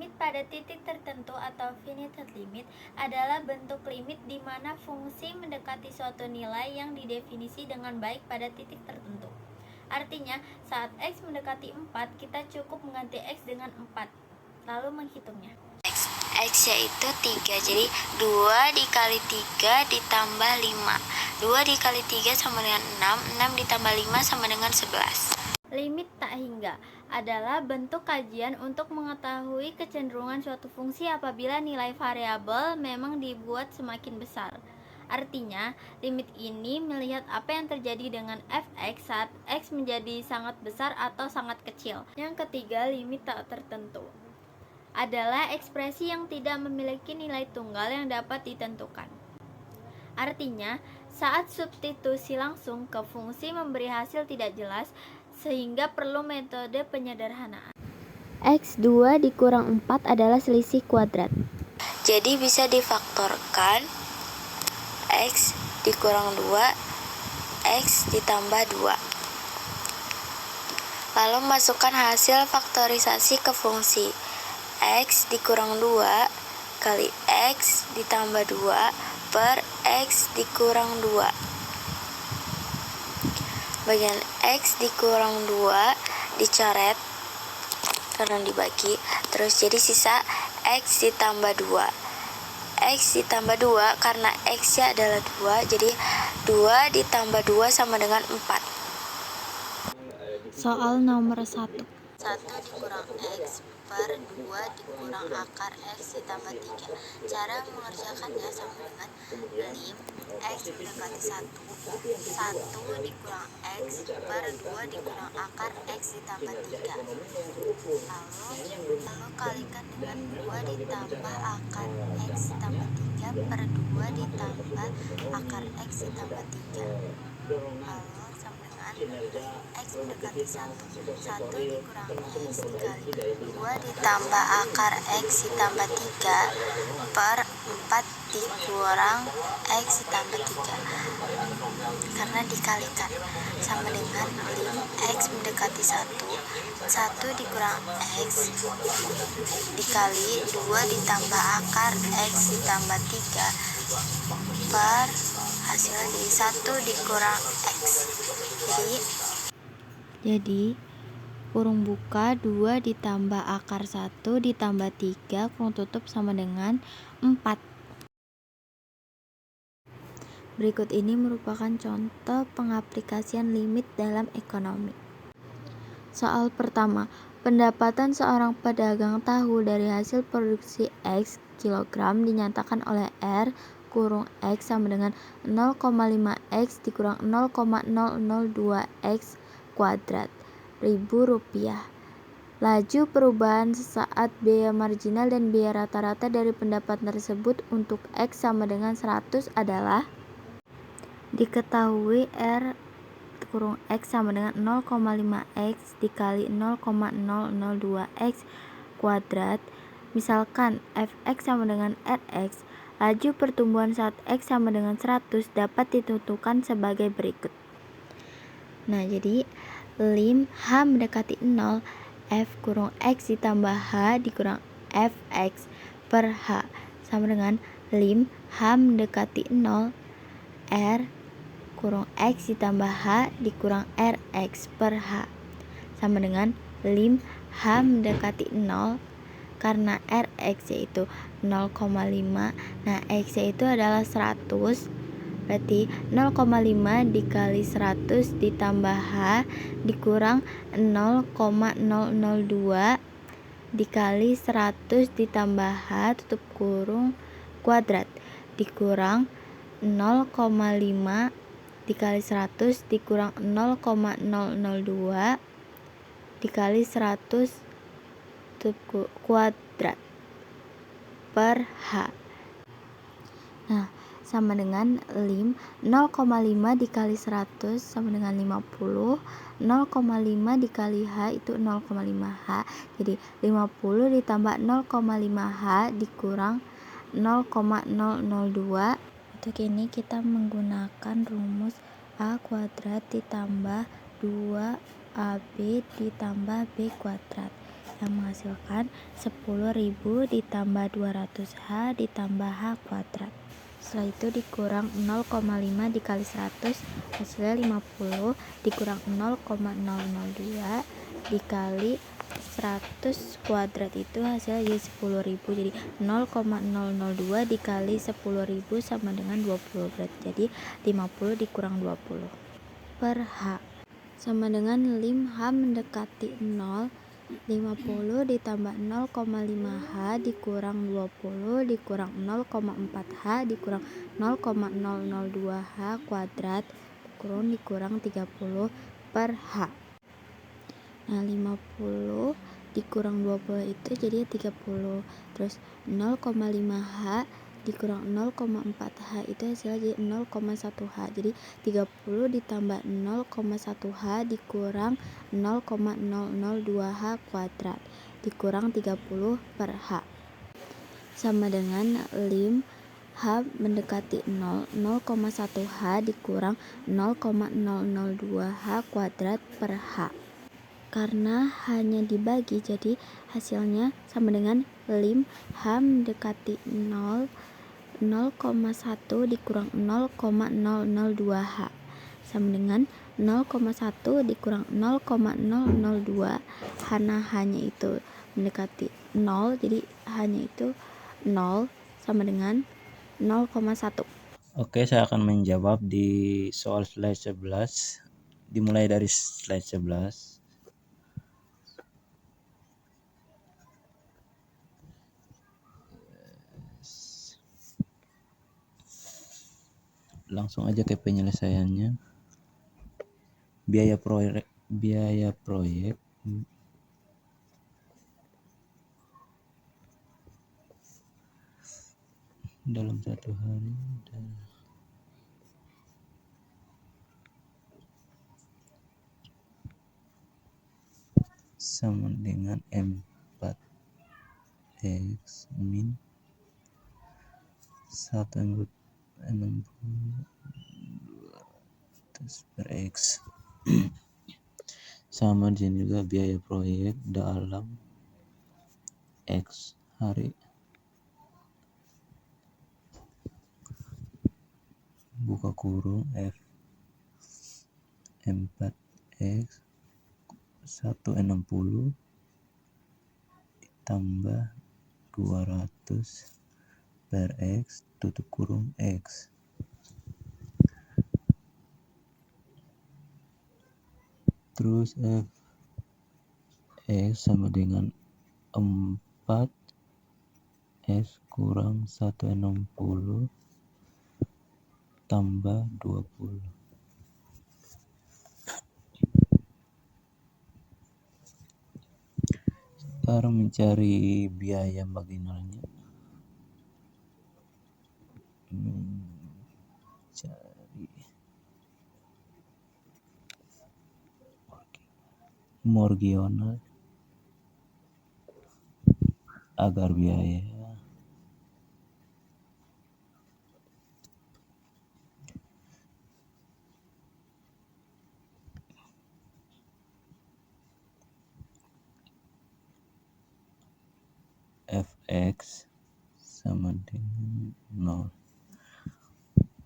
Limit pada titik tertentu atau finite limit adalah bentuk limit di mana fungsi mendekati suatu nilai yang didefinisi dengan baik pada titik tertentu. Artinya, saat X mendekati 4, kita cukup mengganti X dengan 4, lalu menghitungnya. X yaitu 3, jadi 2 dikali 3 ditambah 5. 2 dikali 3 sama dengan 6, 6 ditambah 5 sama dengan 11. Limit tak hingga adalah bentuk kajian untuk mengetahui kecenderungan suatu fungsi apabila nilai variabel memang dibuat semakin besar. Artinya, limit ini melihat apa yang terjadi dengan fx saat x menjadi sangat besar atau sangat kecil. Yang ketiga, limit tak tertentu adalah ekspresi yang tidak memiliki nilai tunggal yang dapat ditentukan. Artinya, saat substitusi langsung ke fungsi memberi hasil tidak jelas, sehingga perlu metode penyederhanaan. X2 dikurang 4 adalah selisih kuadrat. Jadi bisa difaktorkan X dikurang 2, X ditambah 2. Lalu masukkan hasil faktorisasi ke fungsi. X dikurang 2 kali X ditambah 2 per X dikurang 2. Bagian X dikurang 2 dicoret karena dibagi, terus jadi sisa X ditambah 2. X ditambah 2 karena X nya adalah 2, jadi 2 ditambah 2 sama dengan 4. Soal nomor 1. 1 dikurang X per 2 dikurang akar X ditambah 3. Cara mengerjakannya sama dengan lim X mendekati 1. 1 dikurang X per 2 dikurang akar X ditambah 3. Lalu kalikan dengan 2 ditambah akar X ditambah 3 per 2 ditambah akar X ditambah 3. Lalu sama dengan X mendekati 1. 1 dikurang X dikali 2 ditambah akar X ditambah 3 per 4 dikurang X ditambah 3. Karena dikalikan sama dengan lim X mendekati 1. 1 dikurang X dikali 2 ditambah akar X ditambah 3 per hasilnya jadi 1 dikurang X. Jadi kurung buka 2 ditambah akar 1 ditambah 3 kurung tutup sama dengan 4. Berikut ini merupakan contoh pengaplikasian limit dalam ekonomi. Soal pertama, pendapatan seorang pedagang tahu dari hasil produksi X kilogram dinyatakan oleh R kurung X sama dengan 0,5X dikurang 0,002X kuadrat ribu rupiah. Laju perubahan sesaat biaya marginal dan biaya rata-rata dari pendapatan tersebut untuk X sama dengan 100 adalah diketahui R kurung X sama dengan 0,5X dikali 0,002X kuadrat. Misalkan Fx sama dengan Rx, laju pertumbuhan saat X sama dengan 100 dapat ditentukan sebagai berikut. Nah, jadi lim H mendekati 0, F kurung X ditambah H dikurang Fx per H sama dengan lim H mendekati 0, R kurung X ditambah H dikurang Rx per H sama dengan lim H mendekati 0 karena Rx yaitu 0,5. Nah, X yaitu adalah 100. Berarti 0,5 dikali 100 ditambah H dikurang 0,002 dikali 100 ditambah H tutup kurung kuadrat dikurang 0,5 dikali 100 dikurang 0,002 dikali 100 tutup kuadrat per H. Nah, sama dengan lim 0,5 dikali 100 sama dengan 50. 0,5 dikali H itu 0,5H. Jadi 50 ditambah 0,5H dikurang 0,002. Untuk ini kita menggunakan rumus A kuadrat ditambah 2AB ditambah B kuadrat. yang menghasilkan 10.000 ditambah 200H ditambah H kuadrat. Setelah itu dikurang 0,5 dikali 100 hasilnya 50 dikurang 0,002 dikali 100 kuadrat itu hasilnya jadi 10.000. Jadi 0,002 dikali 10.000 sama dengan 20. Berarti jadi 50 dikurang 20 per H sama dengan lim H mendekati 0. 50 ditambah 0,5H dikurang 20 dikurang 0,4H dikurang 0,002H kuadrat dikurang 30 per H. Nah 50 dikurang 20 itu jadi 30. Terus 0,5H dikurang 0,4H itu hasilnya jadi 0,1H. Jadi 30 ditambah 0,1H dikurang 0,002H kuadrat dikurang 30 per H sama dengan lim H mendekati 0, 0,1H dikurang 0,002H kuadrat per H. Karena hanya dibagi, jadi hasilnya sama dengan lim H mendekati 0, 0,1 dikurang 0,002H sama dengan 0,1 dikurang 0,002. Karena hanya itu mendekati 0, jadi hanya itu 0 sama dengan 0,1. Oke, saya akan menjawab di soal slide 11. Dimulai dari slide 11. Langsung aja ke penyelesaiannya. Biaya proyek dalam 1 hari sama dengan 4x min 1/60 per x sama dengan juga biaya proyek dalam x hari buka kurung f 4x 160 ditambah 200 per x tutup kurung x terus f x sama dengan 4 x kurang 160 tambah 20. Sekarang mencari biaya marginalnya. Cari marginal agar biaya fx sama dengan 0,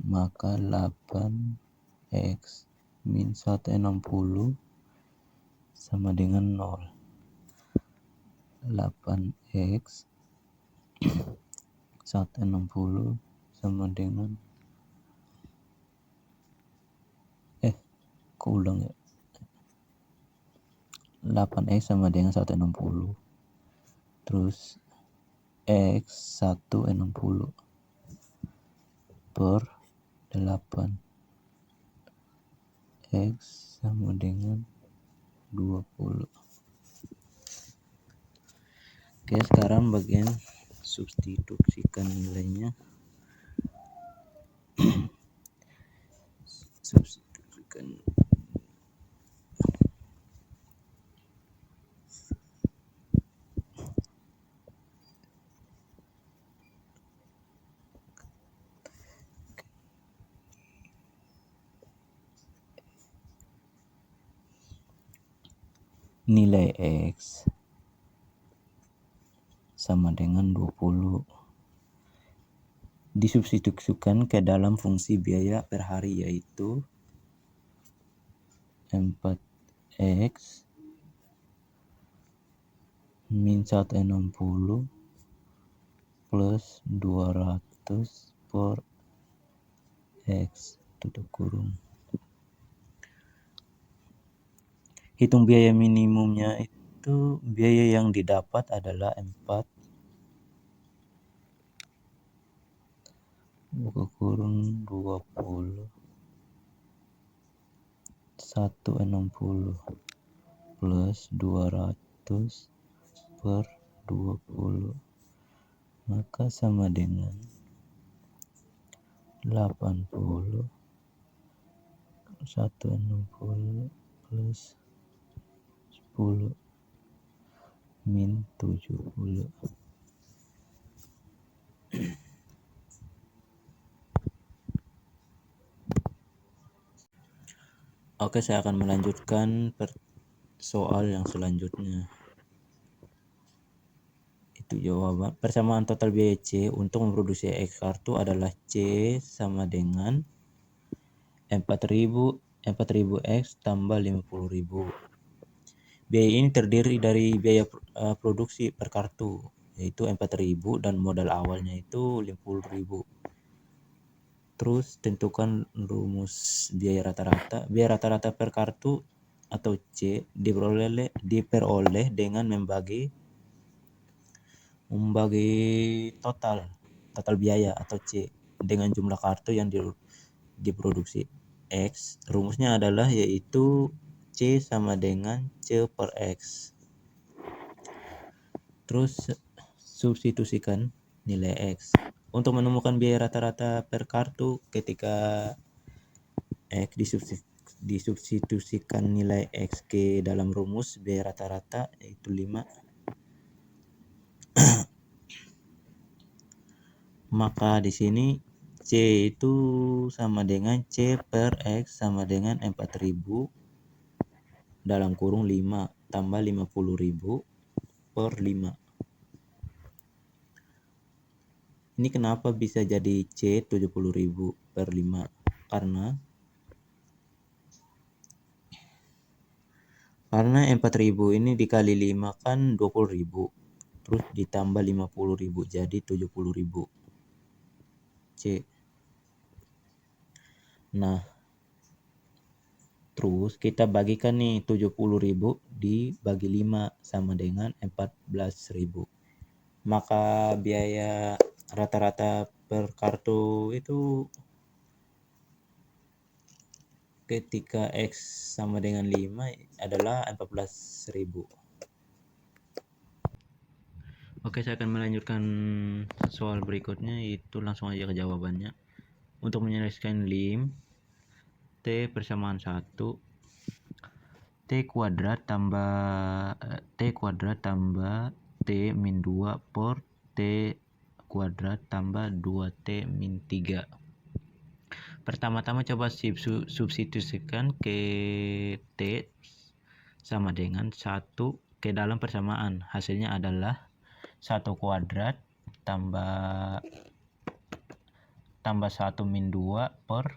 maka 8x min 160 sama dengan 0. 8x 160 sama dengan keulang ya, 8x sama dengan 160 terus x 160 per 8 x sama dengan 20. Oke, sekarang bagian substitusikan nilainya. Substitusikan nilai x sama dengan 20. Disubstitusikan ke dalam fungsi biaya per hari, yaitu 4x min 160 plus 200 per x tutup kurung. Hitung biaya minimumnya itu, biaya yang didapat adalah 4 buka kurung 20 160 plus 200 per 20, maka sama dengan 80. 160 plus 10 min 70. Oke, saya akan melanjutkan soal yang selanjutnya. Itu jawaban. Persamaan total biaya C untuk memproduksi X kartu adalah C sama dengan 4000 X tambah 50.000. Biaya ini terdiri dari biaya produksi per kartu, yaitu 4000, dan modal awalnya itu 50.000. Terus tentukan rumus biaya rata-rata. Biaya rata-rata per kartu atau C diperoleh dengan membagi total biaya atau C dengan jumlah kartu yang diproduksi X. Rumusnya adalah yaitu C sama dengan C per X. Terus substitusikan nilai X. Untuk menemukan biaya rata-rata per kartu ketika X disubstitusikan nilai X ke dalam rumus biaya rata-rata, yaitu 5. Maka di sini C itu sama dengan C per X sama dengan 4000 dalam kurung 5 tambah 50.000 per 5. Ini kenapa bisa jadi C 70.000 per 5? Karena 4.000 ini dikali 5 kan 20.000. Terus ditambah 50.000 jadi 70.000 C. Nah, terus kita bagikan nih 70.000 dibagi 5 sama dengan 14.000. Maka biaya rata-rata per kartu itu ketika X sama dengan 5 adalah 14.000. Oke, saya akan melanjutkan soal berikutnya, itu langsung aja ke jawabannya. Untuk menyelesaikan lim T persamaan 1 T kuadrat tambah T min 2 per T kuadrat tambah 2T min 3. Pertama-tama coba substitusikan ke T sama dengan 1 ke dalam persamaan. Hasilnya adalah 1 kuadrat tambah 1 min 2 per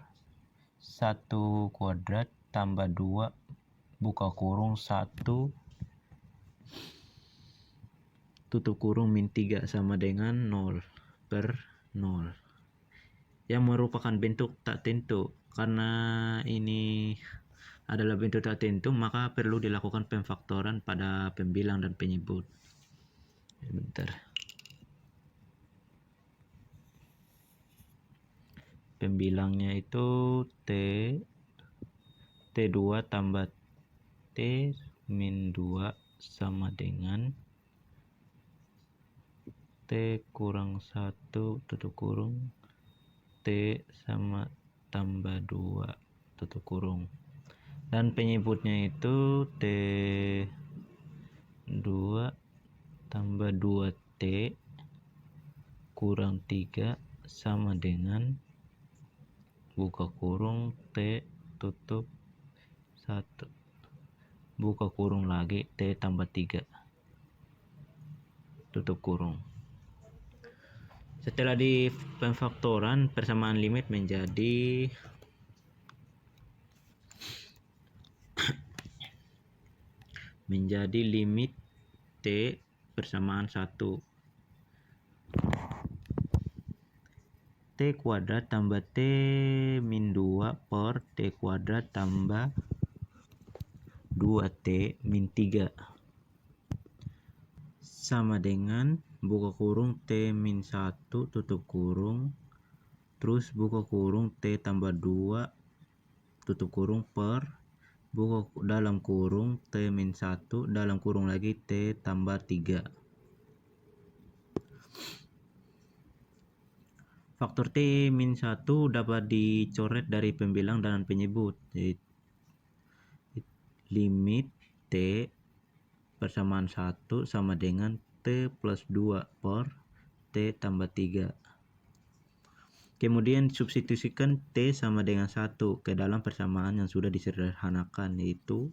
1 kuadrat tambah 2 buka kurung 1 tutup kurung min 3 sama dengan 0 per 0, yang merupakan bentuk tak tentu. Karena ini adalah bentuk tak tentu, maka perlu dilakukan pemfaktoran pada pembilang dan penyebut. Bentar. Pembilangnya itu T2 tambah T min 2 sama dengan T kurang 1 tutup kurung T sama tambah 2 tutup kurung, dan penyebutnya itu T2 tambah 2T kurang 3 sama dengan buka kurung T tutup 1 buka kurung lagi T tambah 3. tutup kurung. Setelah di pemfaktoran, persamaan limit menjadi limit T persamaan 1 T kuadrat tambah T min 2 per T kuadrat tambah 2T min 3 sama dengan buka kurung T min 1 tutup kurung terus buka kurung T tambah 2 tutup kurung per buka dalam kurung T min 1 dalam kurung lagi T tambah 3. Faktor T min 1 dapat dicoret dari pembilang dan penyebut. Limit T persamaan 1 sama dengan T plus 2 per T tambah 3. Kemudian substitusikan T sama dengan 1 ke dalam persamaan yang sudah disederhanakan, yaitu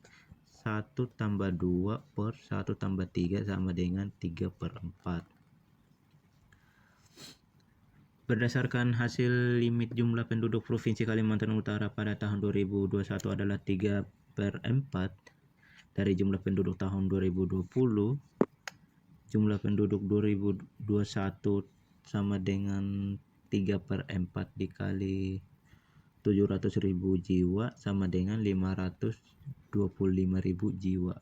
1 tambah 2 per 1 tambah 3 sama dengan 3 per 4. Berdasarkan hasil limit jumlah penduduk Provinsi Kalimantan Utara pada tahun 2021 adalah 3 per 4 dari jumlah penduduk tahun 2020, jumlah penduduk 2021 sama dengan 3 per 4 dikali 700.000 jiwa sama dengan 525.000 jiwa.